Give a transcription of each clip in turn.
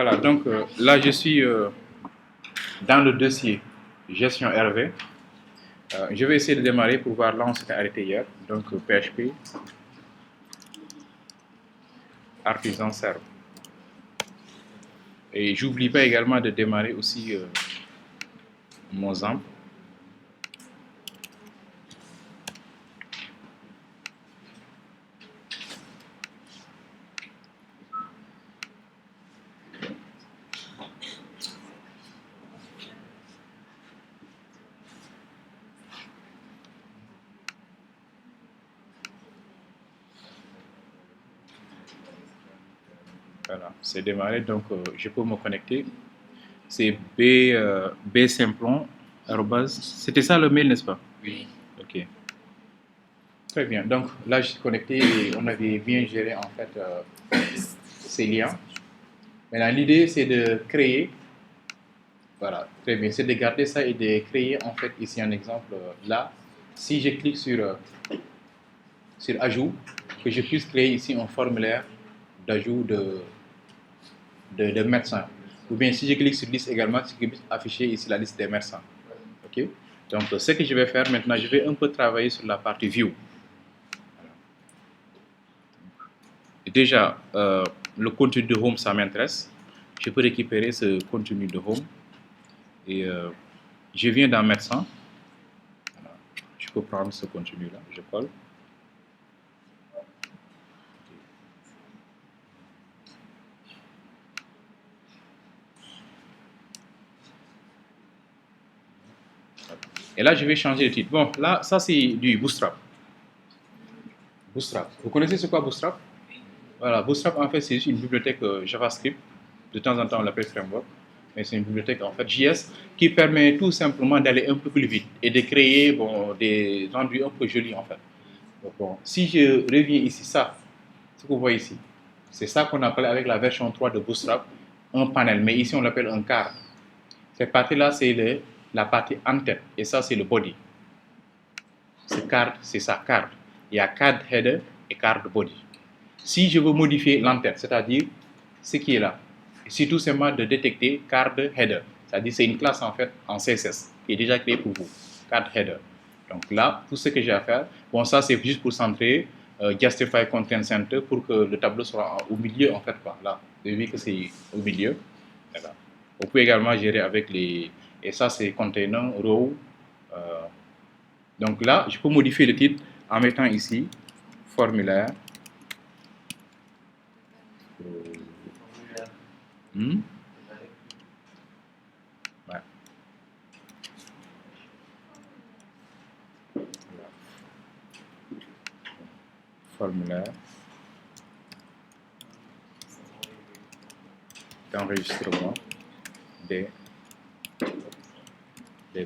Voilà, donc là je suis dans le dossier gestion RV. Je vais essayer de démarrer pour voir là on s'était arrêté hier. Donc PHP, artisan serve. Et j'oublie pas également de démarrer aussi mon ZAMP. Voilà, c'est démarré, donc je peux me connecter. C'est bsimplon, c'était ça le mail, n'est-ce pas? Oui. Ok. Très bien, donc là je suis connecté et on avait bien géré en fait ces liens. Maintenant l'idée c'est de créer, voilà, très bien, c'est de garder ça et de créer en fait ici un exemple là. Si je clique sur ajout, que je puisse créer ici un formulaire d'ajout de médecins. Ou bien si je clique sur liste également, je puisse afficher ici la liste des médecins. Ok. Donc ce que je vais faire maintenant, je vais un peu travailler sur la partie view. Déjà, le contenu de home, ça m'intéresse. Je peux récupérer ce contenu de home. Et je viens dans médecin. Voilà. Je peux prendre ce contenu-là, je colle. Et là, je vais changer de titre. Bon, là, ça c'est du Bootstrap. Bootstrap. Vous connaissez ce quoi Bootstrap? Voilà, Bootstrap en fait c'est une bibliothèque JavaScript. De temps en temps on l'appelle framework. Mais c'est une bibliothèque en fait JS qui permet tout simplement d'aller un peu plus vite et de créer des rendus un peu jolis en fait. Donc, bon, si je reviens ici, ça, ce que vous voyez ici, c'est ça qu'on appelle avec la version 3 de Bootstrap un panel. Mais ici on l'appelle un card. Cette partie-là c'est la partie en-tête et ça c'est le body. Ce card, c'est ça, card. Il y a card header et card body. Si je veux modifier l'entête, c'est-à-dire ce qui est là, c'est tout simplement de détecter card header. C'est-à-dire c'est une classe en fait en CSS qui est déjà créée pour vous, card header. Donc là, tout ce que j'ai à faire, bon ça c'est juste pour centrer Justify Content Center pour que le tableau soit au milieu en fait quoi. Là, vous avez vu que c'est au milieu. Voilà. On peut également gérer avec les, et ça c'est container, row. Donc là, je peux modifier le titre en mettant ici formulaire. Ouais. Formulaire d'enregistrement des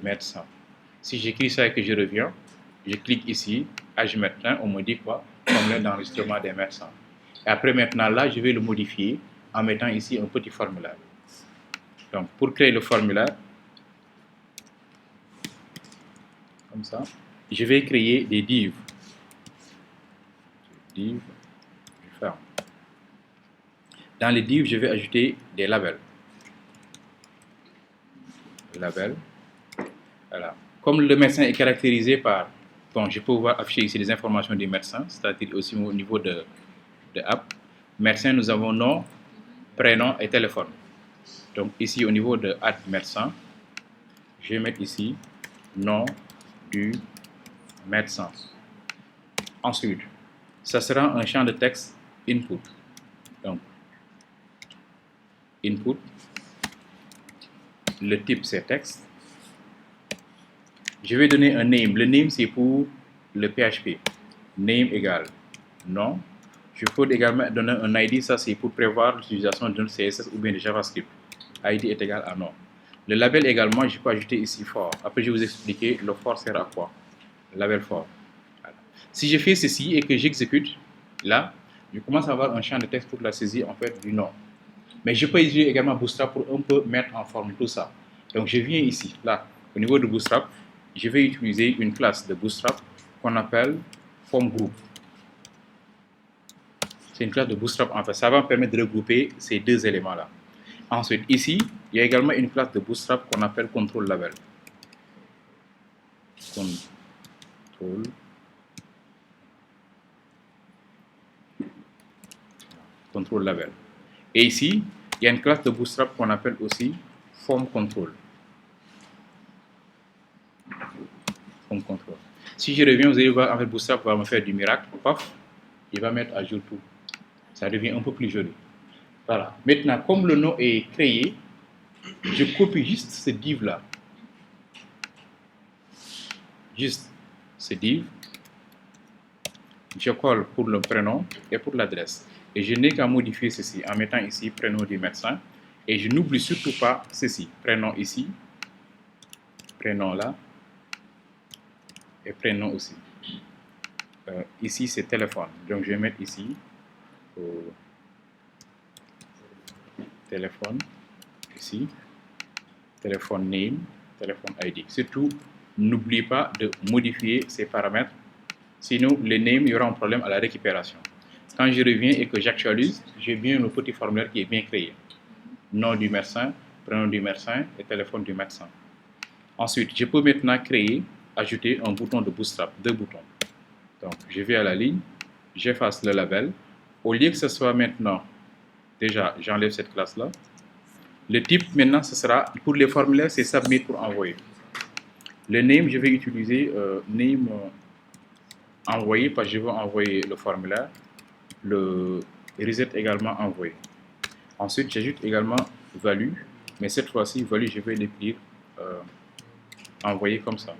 médecins. Si j'écris ça et que je reviens, je clique ici, Âge médecin, on me dit quoi? Formulaire d'enregistrement des médecins. Et après maintenant là, je vais le modifier en mettant ici un petit formulaire. Donc pour créer le formulaire, comme ça, je vais créer des divs. Div, je ferme. Dans les divs, je vais ajouter des labels. Label. Voilà. Comme le médecin est caractérisé par, bon, je peux voir afficher ici les informations du médecin, c'est-à-dire aussi au niveau de app. Médecin, nous avons nom, prénom et téléphone. Donc ici au niveau de add médecin, je vais mettre ici nom du médecin. Ensuite, ça sera un champ de texte input. Donc, input, le type c'est texte. Je vais donner un name. Le name c'est pour le PHP. Name égale nom. Je peux également donner un ID, ça c'est pour prévoir l'utilisation d'un CSS ou bien de JavaScript. ID est égal à nom. Le label également, je peux ajouter ici for. Après, je vais vous expliquer le for sert à quoi. Le label for. Voilà. Si je fais ceci et que j'exécute, là, je commence à avoir un champ de texte pour la saisie en fait du nom. Mais je peux utiliser également Bootstrap pour un peu mettre en forme tout ça. Donc je viens ici, là, au niveau de Bootstrap, je vais utiliser une classe de Bootstrap qu'on appelle form group. C'est une classe de Bootstrap en fait. Ça va me permettre de regrouper ces deux éléments-là. Ensuite, ici, il y a également une classe de Bootstrap qu'on appelle control label. Control label. Et ici, il y a une classe de Bootstrap qu'on appelle aussi form control. Form control. Si je reviens, vous allez voir, en fait, Bootstrap va me faire du miracle. Paf, il va mettre à jour tout. Ça devient un peu plus joli. Voilà. Maintenant, comme le nom est créé, je copie juste ce div là. Juste ce div. Je colle pour le prénom et pour l'adresse. Et je n'ai qu'à modifier ceci en mettant ici prénom du médecin. Et je n'oublie surtout pas ceci. Prénom ici, prénom là, et prénom aussi. Ici, c'est téléphone. Donc, je vais mettre ici téléphone, ici, téléphone name, téléphone ID. Surtout, n'oubliez pas de modifier ces paramètres. Sinon, le name, il y aura un problème à la récupération. Quand je reviens et que j'actualise, j'ai bien le petit formulaire qui est bien créé. Nom du médecin, prénom du médecin et téléphone du médecin. Ensuite, je peux maintenant créer, ajouter un bouton de Bootstrap, 2 boutons. Donc, je vais à la ligne, j'efface le label. Au lieu que ce soit maintenant, déjà, j'enlève cette classe-là. Le type, maintenant, ce sera, pour les formulaires, c'est Submit pour envoyer. Le name, je vais utiliser name envoyé, parce que je veux envoyer le formulaire. Le reset également envoyé. Ensuite, j'ajoute également value, mais cette fois-ci, value, je vais l'écrire envoyer comme ça.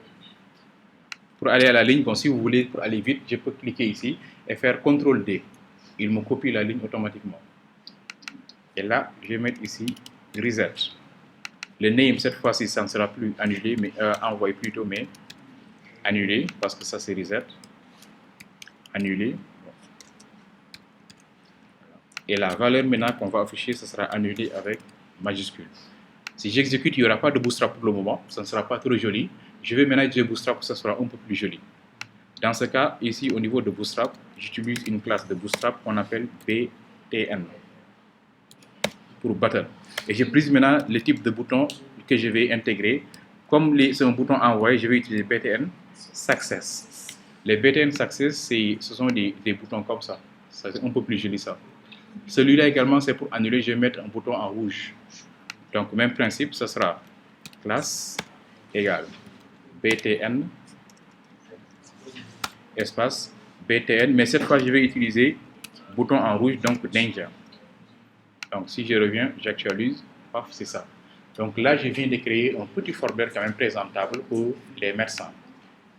Pour aller à la ligne, bon, si vous voulez, pour aller vite, je peux cliquer ici et faire CTRL-D. Il me copie la ligne automatiquement. Et là, je vais mettre ici reset. Le name, cette fois-ci, ça ne sera plus annulé, mais envoyé plutôt, mais annulé, parce que ça c'est reset. Annulé. Et la valeur maintenant qu'on va afficher, ce sera annulé avec majuscule. Si j'exécute, il n'y aura pas de Bootstrap pour le moment, ça ne sera pas trop joli. Je vais maintenant utiliser Bootstrap pour que ça sera un peu plus joli. Dans ce cas, ici au niveau de Bootstrap, j'utilise une classe de Bootstrap qu'on appelle BTN pour button. Et je prise maintenant le type de bouton que je vais intégrer. Comme c'est un bouton envoyé, je vais utiliser BTN Success. Les BTN Success, ce sont des boutons comme ça. C'est un peu plus joli ça. Celui-là également, c'est pour annuler, je vais mettre un bouton en rouge. Donc, même principe, ce sera classe égale BTN espace BTN, mais cette fois, je vais utiliser bouton en rouge, donc Ninja. Donc, si je reviens, j'actualise, paf, c'est ça. Donc là, je viens de créer un petit formulaire quand même présentable pour les médecins.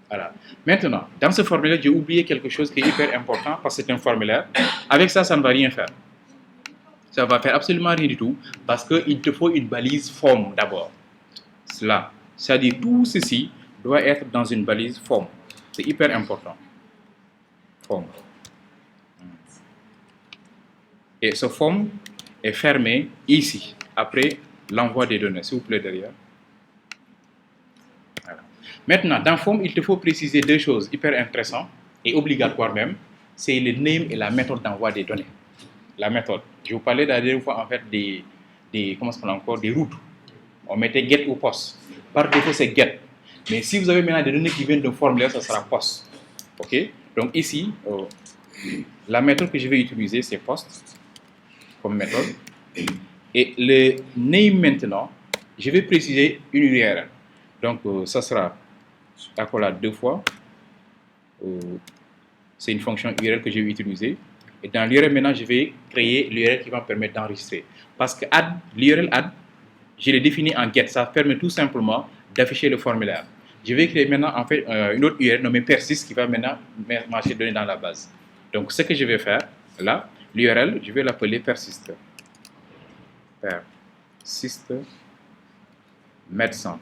Voilà. Maintenant, dans ce formulaire, j'ai oublié quelque chose qui est hyper important parce que c'est un formulaire. Avec ça, ça ne va rien faire. Ça ne va faire absolument rien du tout parce qu'il te faut une balise form d'abord. Cela, c'est-à-dire tout ceci doit être dans une balise form. C'est hyper important. Form. Et ce form est fermé ici, après l'envoi des données. S'il vous plaît, derrière. Voilà. Maintenant, dans form, il te faut préciser deux choses hyper intéressantes et obligatoires même. C'est le name et la méthode d'envoi des données. La méthode. Je vous parlais la dernière fois en fait comment ça s'appelle encore, des routes. On mettait get ou post. Par défaut, c'est get. Mais si vous avez maintenant des données qui viennent d'un formulaire, ça sera post. OK? Donc ici, la méthode que je vais utiliser, c'est post comme méthode. Et le name maintenant, je vais préciser une URL. Donc ça sera accolade 2 fois. C'est une fonction URL que je vais utiliser. Et dans l'URL maintenant, je vais créer l'URL qui va me permettre d'enregistrer. Parce que l'URL add, je l'ai défini en get. Ça permet tout simplement d'afficher le formulaire. Je vais créer maintenant en fait une autre URL nommée persist qui va maintenant marcher données dans la base. Donc ce que je vais faire là, l'URL, je vais l'appeler persist. Persist médecin.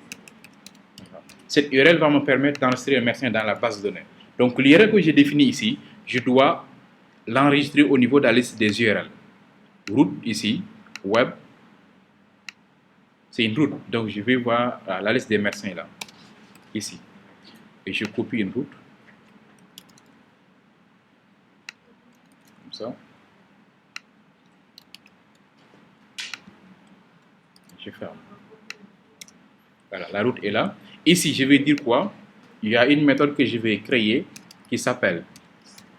Cette URL va me permettre d'enregistrer un médecin dans la base de données. Donc l'URL que j'ai défini ici, je dois l'enregistrer au niveau de la liste des URL. Route ici, web, c'est une route. Donc je vais voir la liste des médecins là, ici. Et je copie une route. Comme ça. Je ferme. Voilà, la route est là. Ici, je vais dire quoi? Il y a une méthode que je vais créer qui s'appelle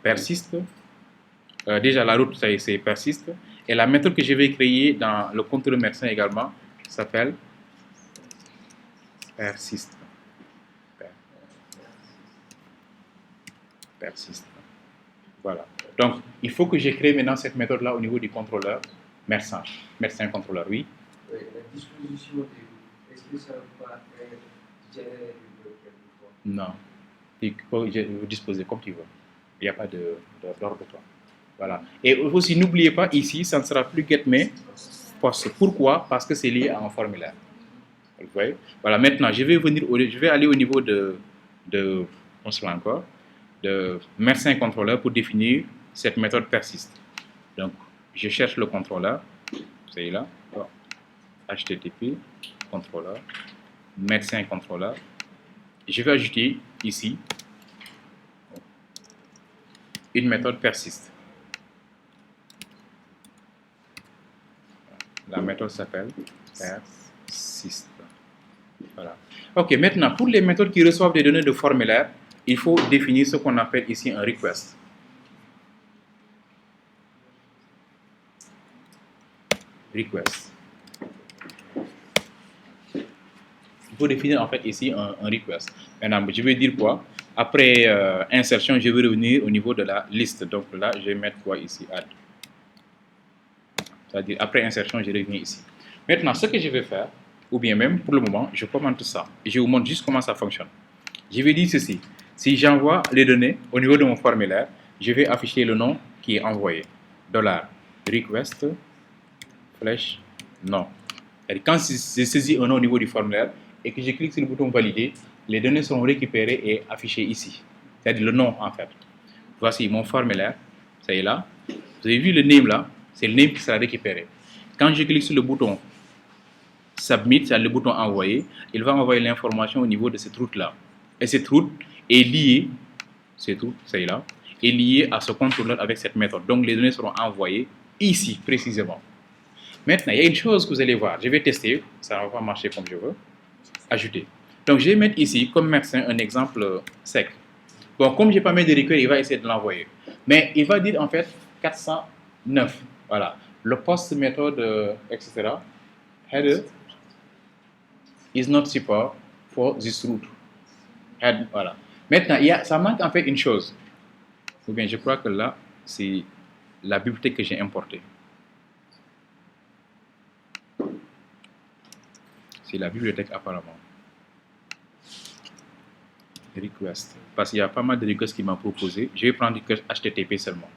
persiste. Déjà, la route, c'est persiste. Et la méthode que je vais créer dans le contrôle médecin également s'appelle persiste. Persiste. Voilà. Donc, il faut que je crée maintenant cette méthode-là au niveau du contrôleur médecin. Médecin contrôleur, oui. Oui, la disposition des est-ce que ça va pas être généré quelquefois? Non. Tu peux disposer comme tu veux. Il n'y a pas d'ordre de toi. Voilà. Et aussi, n'oubliez pas, ici, ça ne sera plus get me post. Pourquoi? Parce que c'est lié à un formulaire. Vous voyez? Voilà, maintenant, je vais aller au niveau on se encore, de médecin contrôleur pour définir cette méthode persiste. Donc, je cherche le contrôleur, c'est là, HTTP, contrôleur, médecin contrôleur. Je vais ajouter ici une méthode persiste. La méthode s'appelle persiste. Voilà. Ok, maintenant, pour les méthodes qui reçoivent des données de formulaire, il faut définir ce qu'on appelle ici un request. Request. Il faut définir en fait ici un request. Maintenant, je vais dire quoi? Après insertion, je vais revenir au niveau de la liste. Donc là, je vais mettre quoi ici? Add. C'est-à-dire, après insertion, je reviens ici. Maintenant, ce que je vais faire, ou bien même pour le moment, je commente ça. Et je vous montre juste comment ça fonctionne. Je vais dire ceci. Si j'envoie les données au niveau de mon formulaire, je vais afficher le nom qui est envoyé. $request flèche non. Et quand je saisis un nom au niveau du formulaire et que je clique sur le bouton valider, les données seront récupérées et affichées ici. C'est-à-dire le nom en fait. Voici mon formulaire. Ça est là. Vous avez vu le name là? C'est le name qui sera récupéré. Quand je clique sur le bouton submit, c'est le bouton envoyer, il va envoyer l'information au niveau de cette route là. Et cette route est liée, cette route, c'est là, est liée à ce contrôleur avec cette méthode. Donc les données seront envoyées ici précisément. Maintenant, il y a une chose que vous allez voir. Je vais tester, ça ne va pas marcher comme je veux. Ajouter. Donc je vais mettre ici comme médecin un exemple sec. Bon, comme je n'ai pas mis de requête, il va essayer de l'envoyer. Mais il va dire en fait 409. Voilà. Le post méthode, etc. Header is not support for this route. Head, voilà. Maintenant, ça manque en fait une chose. Ou bien, je crois que là, c'est la bibliothèque que j'ai importée. C'est la bibliothèque apparemment. Request. Parce qu'il y a pas mal de requests qui m'ont proposé. Je vais prendre request HTTP seulement.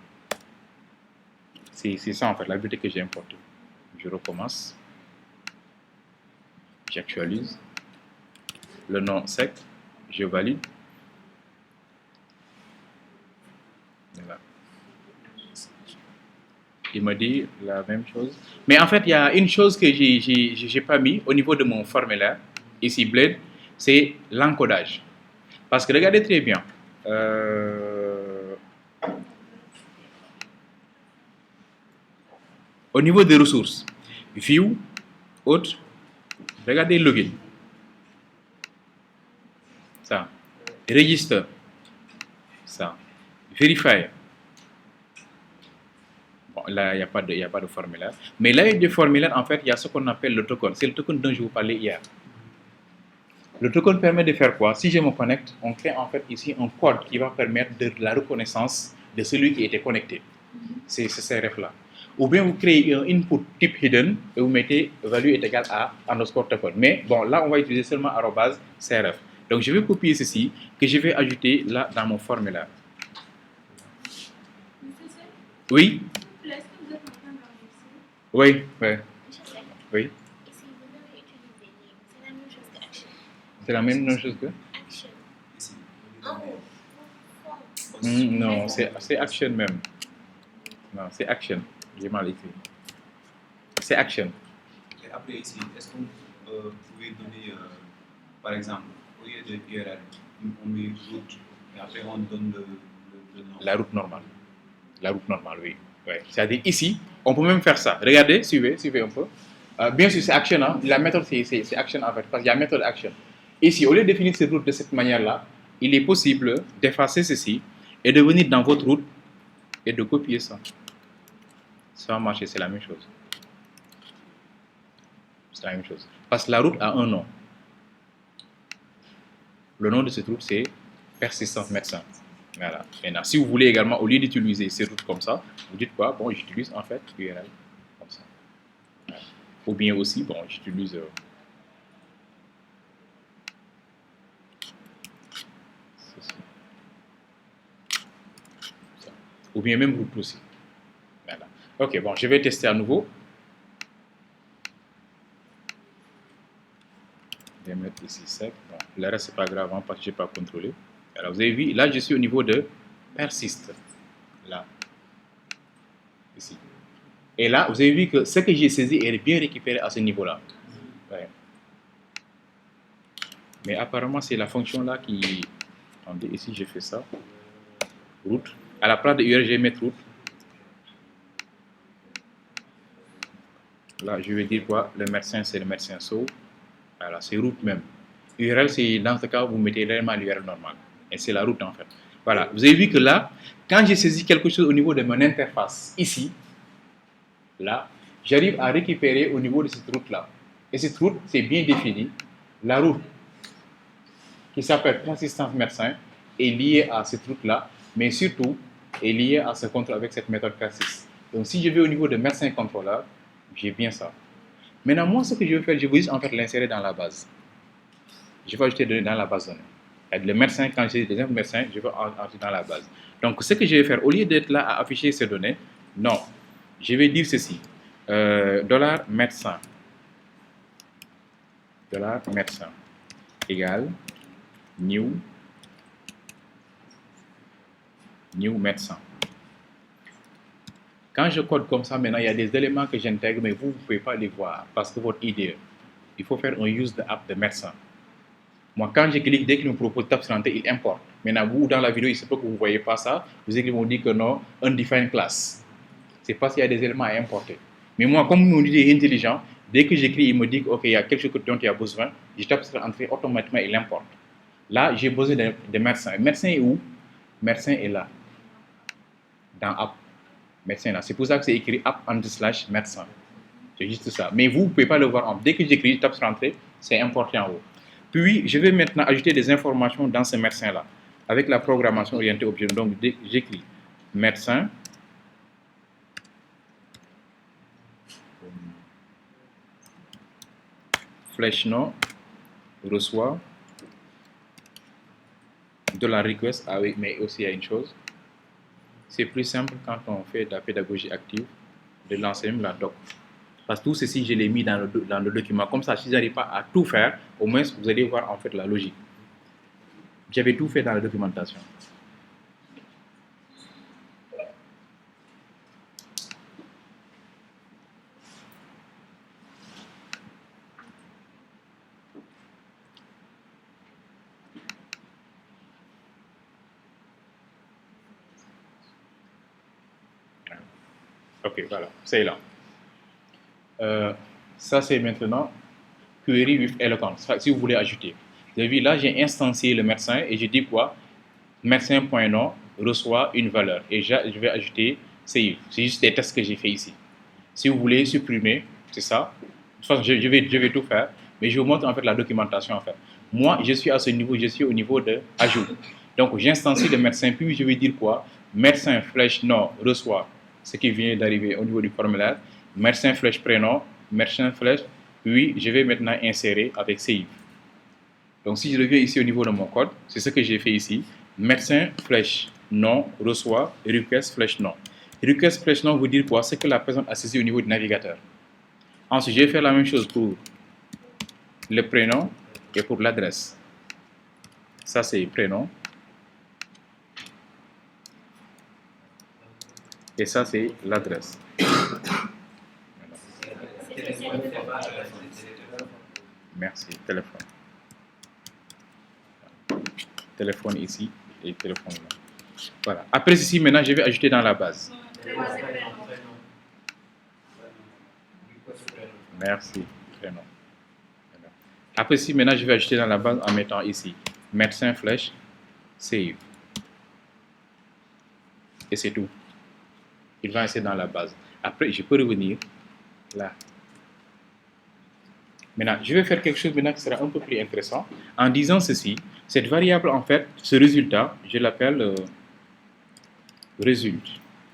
C'est ça en fait, la bibliothèque que j'ai importée. Je recommence. J'actualise. Le nom sec. Je valide. Voilà. Il m'a dit la même chose. Mais en fait, il y a une chose que j'ai pas mis au niveau de mon formulaire, ici Blade, c'est l'encodage. Parce que regardez très bien. Au niveau des ressources, view, autre, regardez login. Ça. Register. Ça. Verify. Bon, là, il n'y a pas de formulaire. Mais là, il y a des formulaires, en fait, il y a ce qu'on appelle le token. C'est le token dont je vous parlais hier. Le token permet de faire quoi? Si je me connecte, on crée en fait ici un code qui va permettre de la reconnaissance de celui qui était connecté. C'est ce CRF-là. Ou bien vous créez un input type hidden et vous mettez value est égale à underscore token. Mais bon, là, on va utiliser seulement arrobase CRF. Donc, je vais copier ceci que je vais ajouter là dans mon formulaire. Oui? Oui, oui. Oui. C'est la même chose que non, c'est action même. Non, c'est action. J'ai mal écrit. C'est action. Et après ici, est-ce qu'on pouvait donner, par exemple, au lieu de URL, on met route, et après on donne le nom. La route normale. La route normale, oui. Ouais. C'est-à-dire ici, on peut même faire ça. Regardez, suivez un peu. Bien sûr, c'est action. Hein. La méthode, c'est action en fait, parce qu'il y a méthode action. Ici, au lieu de définir cette route de cette manière-là, il est possible d'effacer ceci et de venir dans votre route et de copier ça. Ça va marcher, c'est la même chose. C'est la même chose. Parce que la route a un nom. Le nom de cette route, c'est persistance médecin. Voilà. Maintenant, si vous voulez également, au lieu d'utiliser ces routes comme ça, vous dites quoi? Bon, j'utilise en fait URL comme ça. Voilà. Ou bien aussi, bon, j'utilise ceci. Ça. Ou bien même route aussi. Voilà. Ok, bon, je vais tester à nouveau. Je vais mettre ici sec. Bon, le reste, c'est pas grave, hein, parce que je n'ai pas contrôlé. Alors, vous avez vu, là, je suis au niveau de persiste. Là. Ici. Et là, vous avez vu que ce que j'ai saisi est bien récupéré à ce niveau-là. Ouais. Mais apparemment, c'est la fonction là qui... Attendez, ici, je fais ça. Route. À la place de URL, je vais mettre route. Là, je vais dire quoi? Le médecin, c'est le médecin Sow. Voilà, c'est route même. URL, c'est dans ce cas, vous mettez réellement l'URL normal. Et c'est la route en fait. Voilà, vous avez vu que là, quand j'ai saisi quelque chose au niveau de mon interface, ici, là, j'arrive à récupérer au niveau de cette route-là. Et cette route, c'est bien défini. La route qui s'appelle persistance médecin est liée à cette route-là, mais surtout est liée à ce contrôle avec cette méthode persist. Donc si je vais au niveau de médecin contrôleur, j'ai bien ça. Maintenant, moi, ce que je vais faire, je vais juste en fait l'insérer dans la base. Je vais ajouter dans la base donnée. Et le médecin, quand j'ai des médecins, je vais ajouter dans la base. Donc, ce que je vais faire, au lieu d'être là à afficher ces données, non, je vais dire ceci. $médecin. $médecin égale new médecin. Quand je code comme ça, maintenant, il y a des éléments que j'intègre, mais vous ne pouvez pas les voir parce que votre IDE, il faut faire un use de app de médecin. Moi, quand je clique, dès qu'il me propose table santé, il importe. Maintenant, vous, dans la vidéo, il se peut que vous ne voyez pas ça. Vous écrivez, on dit que non, undefined class. C'est parce qu'il y a des éléments à importer. Mais moi, comme mon idée est intelligent, dès que j'écris, il me dit qu'il y a quelque chose dont il y a besoin, je tape sur entrée, automatiquement, il importe. Là, j'ai besoin de médecin. Le médecin est où? Le médecin est là. Dans app. Médecin là. C'est pour ça que c'est écrit app/médecin. C'est juste ça. Mais vous ne pouvez pas le voir. Dès que j'écris, je tape sur entrée, c'est importé en haut. Puis, je vais maintenant ajouter des informations dans ce médecin-là, avec la programmation orientée objet. Donc, j'écris médecin, flèche non, reçoit de la request. Ah oui, mais aussi il y a une chose. C'est plus simple quand on fait de la pédagogie active de lancer même la doc. Parce que tout ceci, je l'ai mis dans le document. Comme ça, si je n'arrive pas à tout faire, au moins, vous allez voir en fait la logique. J'avais tout fait dans la documentation. Ok, voilà, c'est là. Ça, c'est maintenant Query with Eloquence. Si vous voulez ajouter. Vous avez vu, là, j'ai instancié le médecin et je dis quoi? Médecin.nom reçoit une valeur. Et je vais ajouter save. C'est juste des tests que j'ai fait ici. Si vous voulez supprimer, c'est ça. De toute façon, je vais tout faire. Mais je vous montre en fait la documentation en fait. Moi, je suis à ce niveau, je suis au niveau de ajout. Donc, j'instancie le médecin, puis je vais dire quoi? Médecin flèche nom reçoit ce qui vient d'arriver au niveau du formulaire. Médecin flèche prénom, médecin flèche, puis je vais maintenant insérer avec save. Donc, si je reviens ici au niveau de mon code, c'est ce que j'ai fait ici. Médecin flèche nom reçoit request flèche nom. Request flèche nom veut dire quoi? C'est que la personne a saisi au niveau du navigateur. Ensuite, je vais faire la même chose pour le prénom et pour l'adresse. Ça, c'est prénom. Et ça, c'est l'adresse. Merci. Téléphone. Téléphone ici et téléphone là. Voilà. Après ceci, maintenant, je vais ajouter dans la base. Merci. Prénom. Voilà. Après, si maintenant je vais ajouter dans la base en mettant ici médecin flèche, save. Et c'est tout. Il va rester dans la base. Après, je peux revenir là. Maintenant, je vais faire quelque chose maintenant qui sera un peu plus intéressant. En disant ceci, cette variable, en fait, ce résultat, je l'appelle résulte.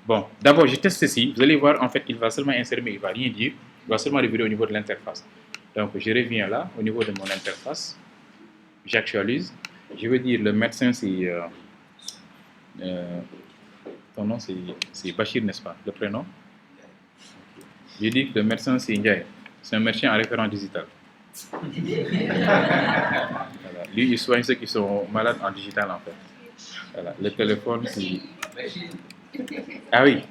Bon, d'abord, je teste ceci. Vous allez voir, en fait, il va seulement insérer, mais il ne va rien dire. Il va seulement revenir au niveau de l'interface. Donc, je reviens là, au niveau de mon interface. J'actualise. Je vais dire le médecin, c'est... ton nom, c'est Bachir, n'est-ce pas? Le prénom? Je dis que le médecin, c'est Ndiaye. C'est un médecin en référent digital. Voilà. Lui, il soigne ceux qui sont malades en digital, en fait. Voilà. Le téléphone, c'est... Ah oui.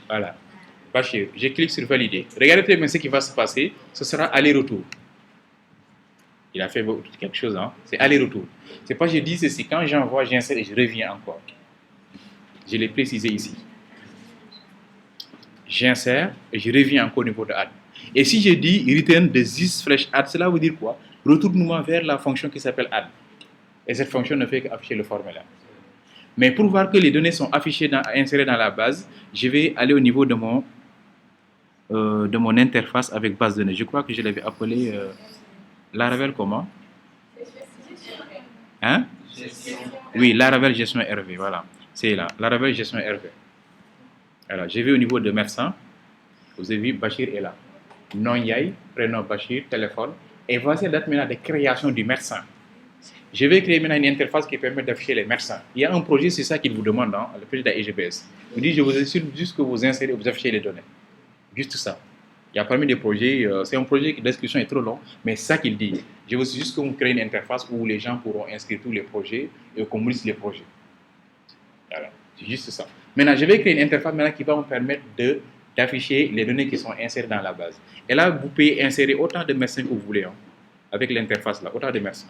Voilà. Bachir, je clique sur valider. Regardez très bien ce qui va se passer. Ce sera aller-retour. Il a fait quelque chose, hein. C'est aller-retour. C'est pas je dis ceci. Quand j'envoie, j'insère et je reviens encore. Je l'ai précisé ici. J'insère et je reviens encore au niveau de add. Et si je dis return de this flash add, cela veut dire quoi? Retourne-moi vers la fonction qui s'appelle add. Et cette fonction ne fait qu'afficher le formulaire. Mais pour voir que les données sont affichées, insérées dans la base, je vais aller au niveau de mon interface avec base de données. Je crois que je l'avais appelé Laravel comment? Hein? Oui, Laravel gestion RV, voilà. C'est là, Laravel gestion RV. Alors, je vais au niveau de médecin. Vous avez vu, Bachir est là. Nom Yaï, prénom Bachir, téléphone. Et voici la date maintenant de création du médecin. Je vais créer maintenant une interface qui permet d'afficher les médecins. Il y a un projet, c'est ça qu'il vous demande, hein, le projet de la EGBS. Vous dites, je vous assure juste que vous insérez, vous affichez les données. Juste ça. Il y a parmi des projets, c'est un projet qui la description est trop long, mais c'est ça qu'il dit. Je veux juste que vous créez une interface où les gens pourront inscrire tous les projets et qu'on liste les projets. Voilà, c'est juste ça. Maintenant, je vais créer une interface maintenant qui va me permettre d'afficher les données qui sont insérées dans la base. Et là, vous pouvez insérer autant de médecins que vous voulez, hein, avec l'interface là, autant de médecins.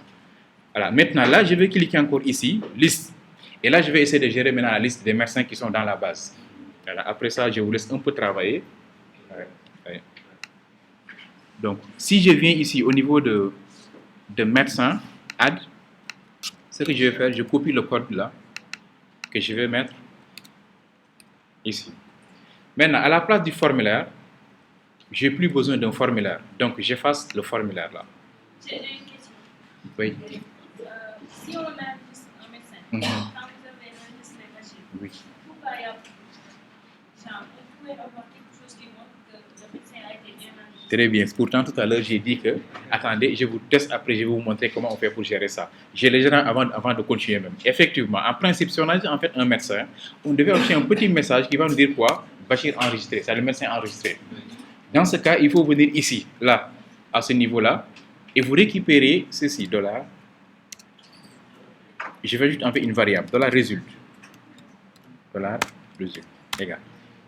Voilà, maintenant là, je vais cliquer encore ici, liste. Et là, je vais essayer de gérer maintenant la liste des médecins qui sont dans la base. Voilà, après ça, je vous laisse un peu travailler. Ouais. Donc, si je viens ici au niveau de médecin, add, ce que je vais faire, je copie le code là, que je vais mettre ici. Maintenant, à la place du formulaire, je n'ai plus besoin d'un formulaire. Donc, j'efface le formulaire là. J'ai une question. Oui. Si on enregistre un médecin, Mhm. quand vous avez enregistré Bachir, Oui. pourquoi il y a genre, vous pouvez avoir quelque chose qui montre que le médecin a été bien enregistré? Très bien. Pourtant, tout à l'heure, j'ai dit que, attendez, je vous teste après, je vais vous montrer comment on fait pour gérer ça. J'ai les gens avant de continuer même. Effectivement, en principe, si on a en fait un médecin, on devait afficher un petit message qui va nous dire quoi? Bachir enregistré, c'est le médecin enregistré. Dans ce cas, il faut venir ici, là, à ce niveau-là, et vous récupérez ceci, $. Je vais ajouter en fait une variable, $résulte. $résulte, égal.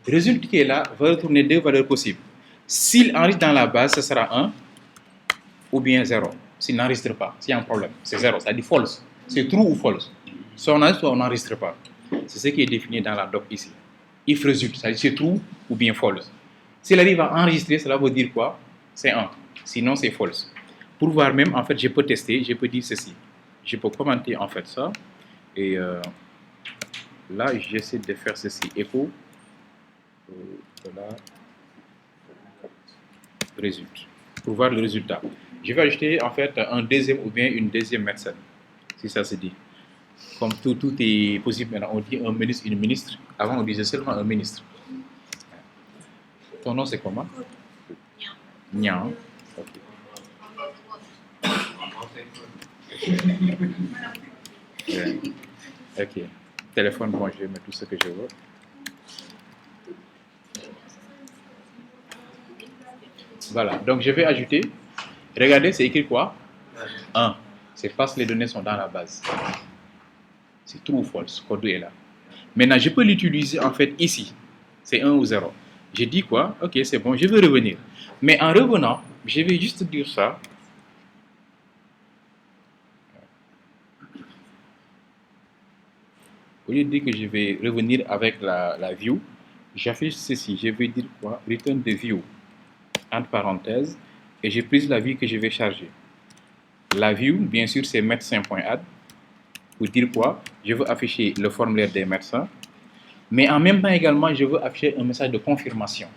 Résulte qui est là va retourner deux valeurs possibles. S'il enregistre dans la base, ce sera 1 ou bien 0. S'il n'enregistre pas, s'il y a un problème, c'est 0, ça dit false. C'est true ou false. Soit on enregistre, soit on n'enregistre pas. C'est ce qui est défini dans la doc ici. If résulte, ça dit c'est true ou bien false. S'il arrive à enregistrer, cela veut dire quoi? C'est 1. Sinon, c'est false. Pour voir même, en fait, je peux tester, je peux dire ceci. Je peux commenter en fait ça. Et là, j'essaie de faire ceci. Echo. Voilà. Résulte. Pour voir le résultat. Je vais ajouter en fait un deuxième ou bien une deuxième médecin. Si ça se dit. Comme tout est possible maintenant. On dit un ministre, une ministre. Avant, on disait seulement un ministre. Ton nom, c'est comment? Nian. Ok. Ok. Téléphone, bon, je vais mettre tout ce que je veux. Voilà. Donc, je vais ajouter. Regardez, c'est écrit quoi? 1. C'est parce que les données sont dans la base. C'est true ou false. Code 2 est là. Maintenant, je peux l'utiliser en fait ici. C'est 1 ou 0. J'ai dit quoi? Ok, c'est bon, je vais revenir. Mais en revenant, je vais juste dire ça. Au lieu de dire que je vais revenir avec la view, j'affiche ceci, je vais dire quoi? Return the view, entre parenthèses, et j'ai pris la vue que je vais charger. La view, bien sûr, c'est médecin.add, pour dire quoi? Je veux afficher le formulaire des médecins, mais en même temps également, je veux afficher un message de confirmation.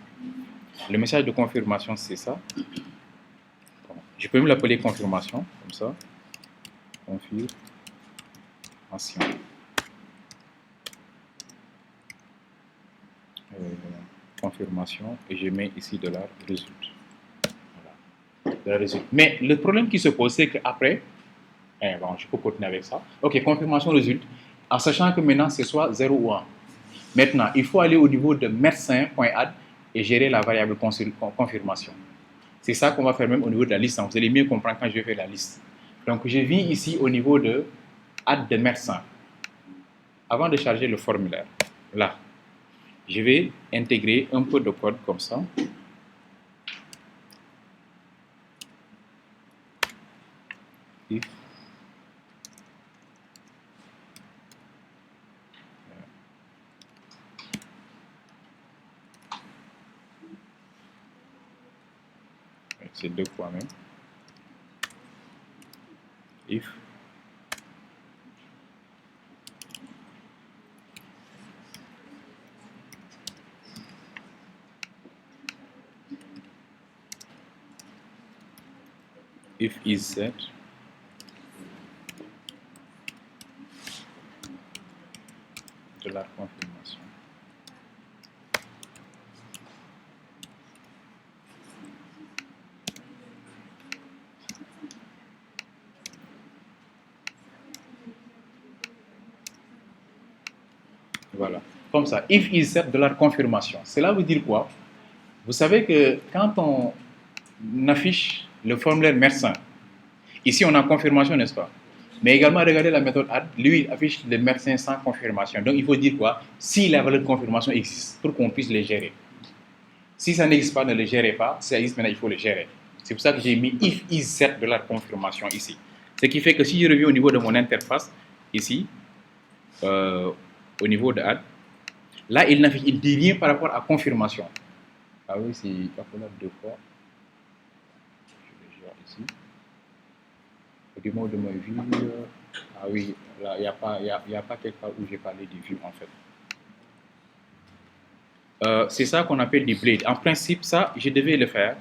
Le message de confirmation, c'est ça. Bon, je peux même l'appeler confirmation, comme ça. Confirmation. Confirmation, et je mets ici de la résulte. Voilà. De la résulte. Mais le problème qui se pose, c'est qu'après, bon, je peux continuer avec ça. Ok, confirmation résulte, en sachant que maintenant c'est soit 0 ou 1. Maintenant, il faut aller au niveau de médecin.add et gérer la variable confirmation. C'est ça qu'on va faire même au niveau de la liste. Vous allez mieux comprendre quand je vais faire la liste. Donc, je viens ici au niveau de add de médecin. Avant de charger le formulaire, là, je vais intégrer un peu de code comme ça. If c'est 2 fois même. If is set de la confirmation. Voilà, comme ça. If is set de la confirmation. Cela veut dire quoi? Vous savez que quand on affiche le formulaire médecin, ici on a confirmation, n'est-ce pas? Mais également, regardez la méthode add, lui il affiche le médecin sans confirmation. Donc il faut dire quoi? Si la valeur de confirmation existe, pour qu'on puisse les gérer. Si ça n'existe pas, ne le gérez pas. Si ça existe maintenant, il faut le gérer. C'est pour ça que j'ai mis if is set de la confirmation ici. Ce qui fait que si je reviens au niveau de mon interface, ici, au niveau de add, là il ne dit rien par rapport à confirmation. Ah oui, c'est appelable 2 fois. Je le gère ici. Du mot de ma vue, ah oui, là, il n'y a pas quelque part où j'ai parlé du vue en fait. C'est ça qu'on appelle du blade. En principe, ça, je devais le faire.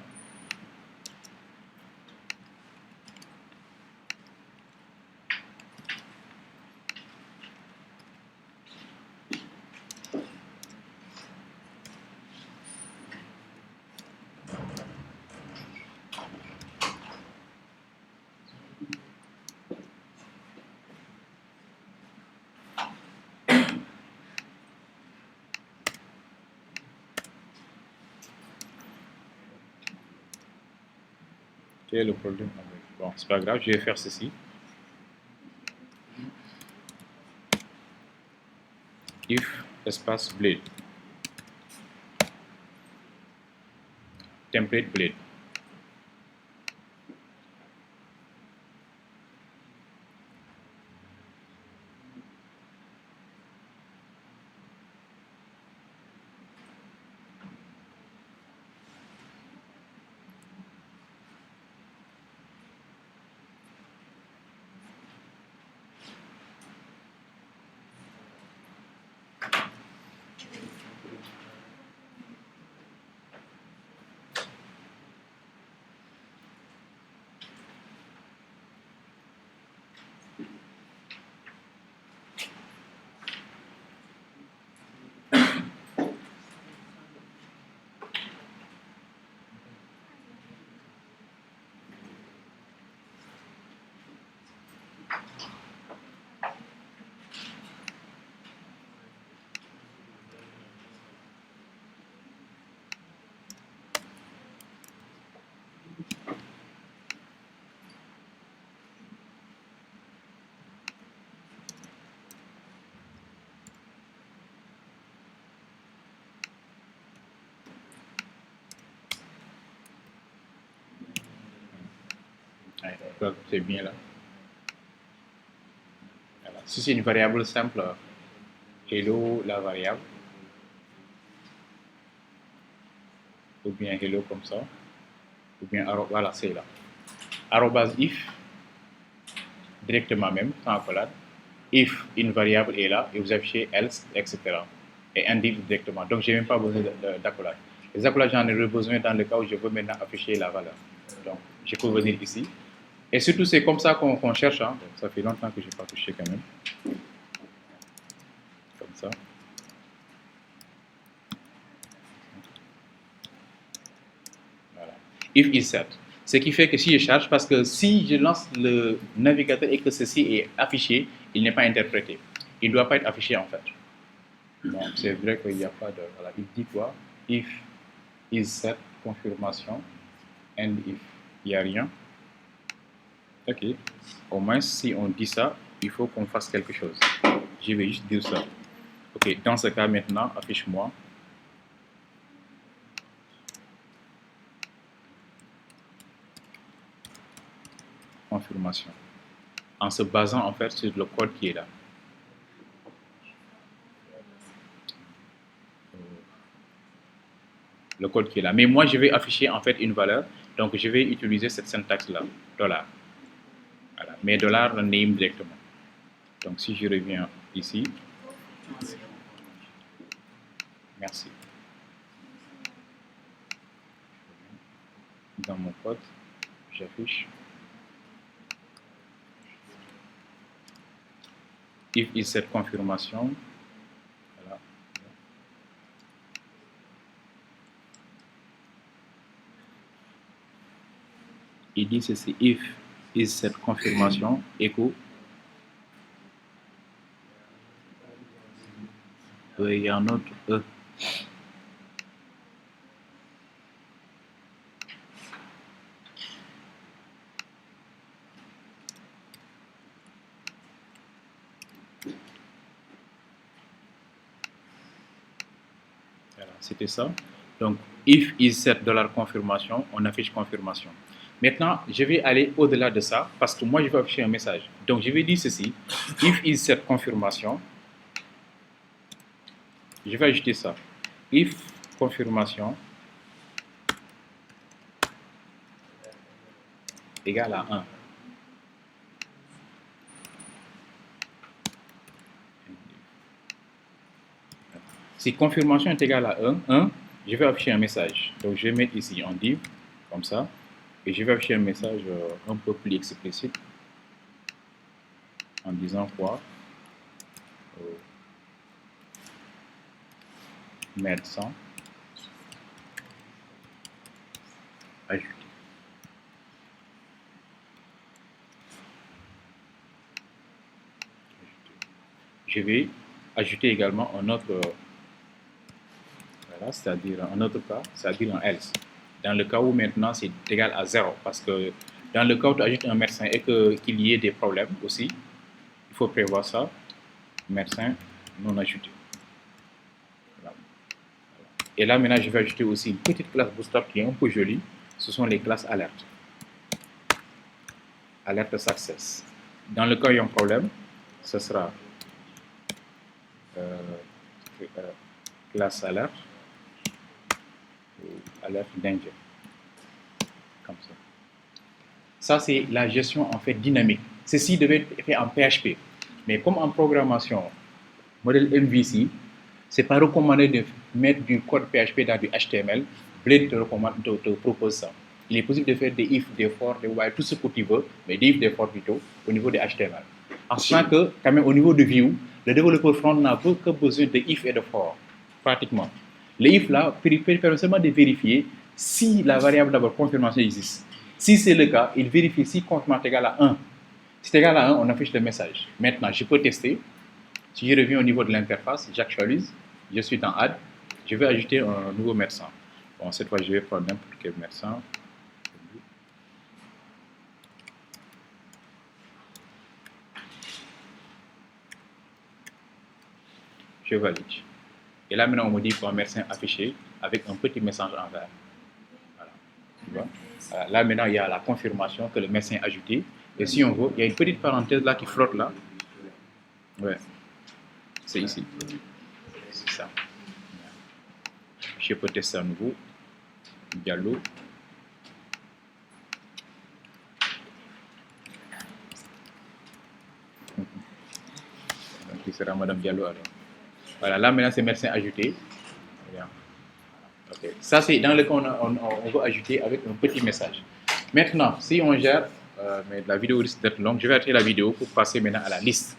Quel est le problème avec... Bon, c'est pas grave, je vais faire ceci. If espace blade. Template blade. Ouais, c'est bien là. Voilà. Si c'est une variable simple, hello la variable. bien hello comme ça, ou bien voilà, c'est là. Arrobase if, directement même, sans accolade. If une variable est là, et vous affichez else, etc. Et indique directement. Donc, je n'ai même pas besoin d'accolade. Les accolades, j'en ai besoin dans le cas où je veux maintenant afficher la valeur. Donc, je peux venir ici. Et surtout, c'est comme ça qu'on cherche. Hein. Donc, ça fait longtemps que je n'ai pas touché quand même. Comme ça. Voilà. If is set. Ce qui fait que si je cherche, parce que si je lance le navigateur et que ceci est affiché, il n'est pas interprété. Il ne doit pas être affiché en fait. Donc c'est vrai qu'il n'y a pas de... Voilà, il dit quoi? If is set, confirmation, and if. Il n'y a rien. Ok. Au moins, si on dit ça, il faut qu'on fasse quelque chose. Je vais juste dire ça. Ok, dans ce cas maintenant, affiche-moi. Confirmation. En se basant en fait sur le code qui est là. Le code qui est là. Mais moi, je vais afficher en fait une valeur. Donc, je vais utiliser cette syntaxe-là, $. Voilà. Mais $, le name directement. Donc, si je reviens ici. Merci. Dans mon code, j'affiche. If is cette confirmation. Voilà. Il dit ceci, if is cette confirmation, echo. Il y a un autre E. Voilà, c'était ça. Donc, if is set $confirmation, on affiche confirmation. Maintenant, je vais aller au-delà de ça parce que moi, je vais afficher un message. Donc, je vais dire ceci, if is set confirmation, je vais ajouter ça. If confirmation égale à 1. Si confirmation est égale à 1, je vais afficher un message. Donc, je vais mettre ici en div, comme ça, et je vais afficher un message un peu plus explicite en disant quoi? Médecin ajouté. Je vais ajouter également un autre, voilà, c'est-à-dire un autre cas, c'est-à-dire un else. Dans le cas où maintenant c'est égal à 0, parce que dans le cas où tu ajoutes un médecin et qu'il y ait des problèmes aussi, il faut prévoir ça, médecin non ajouté. Voilà. Et là maintenant je vais ajouter aussi une petite classe Bootstrap qui est un peu jolie, ce sont les classes alerte. Alerte success. Dans le cas où il y a un problème, ce sera classe alerte ou alerte danger. Comme ça. Ça, c'est la gestion en fait dynamique. Ceci devait être fait en PHP. Mais comme en programmation, modèle MVC, c'est pas recommandé de mettre du code PHP dans du HTML. Blade te propose ça. Il est possible de faire des if, des for, des while, tout ce que tu veux, mais des if, des for plutôt, au niveau de HTML. En sachant que, quand même, au niveau de view, le développeur front n'a que besoin de if et de for, pratiquement. Le if là permet seulement de vérifier si la variable d'abord confirmation existe. Si c'est le cas, il vérifie si confirmation est égal à 1. Si c'est égal à 1, on affiche le message. Maintenant, je peux tester. Si je reviens au niveau de l'interface, j'actualise, je suis dans Add, je vais ajouter un nouveau médecin. Bon, cette fois, je vais prendre n'importe quel médecin. Je valide. Et là, maintenant, on me dit qu'un médecin affiché avec un petit message en vert. Voilà. Tu vois? Là, maintenant, il y a la confirmation que le médecin est ajouté. Et si on veut, il y a une petite parenthèse là qui flotte là. Ouais. C'est ici. C'est ça. Je peux tester à nouveau. Diallo. Donc, qui sera Madame Diallo alors. Voilà, là maintenant c'est médecin ajouté. Bien. Ok. Ça c'est dans le cas où on veut ajouter avec un petit message. Maintenant, si on gère, mais la vidéo risque d'être longue, je vais arrêter la vidéo pour passer maintenant à la liste.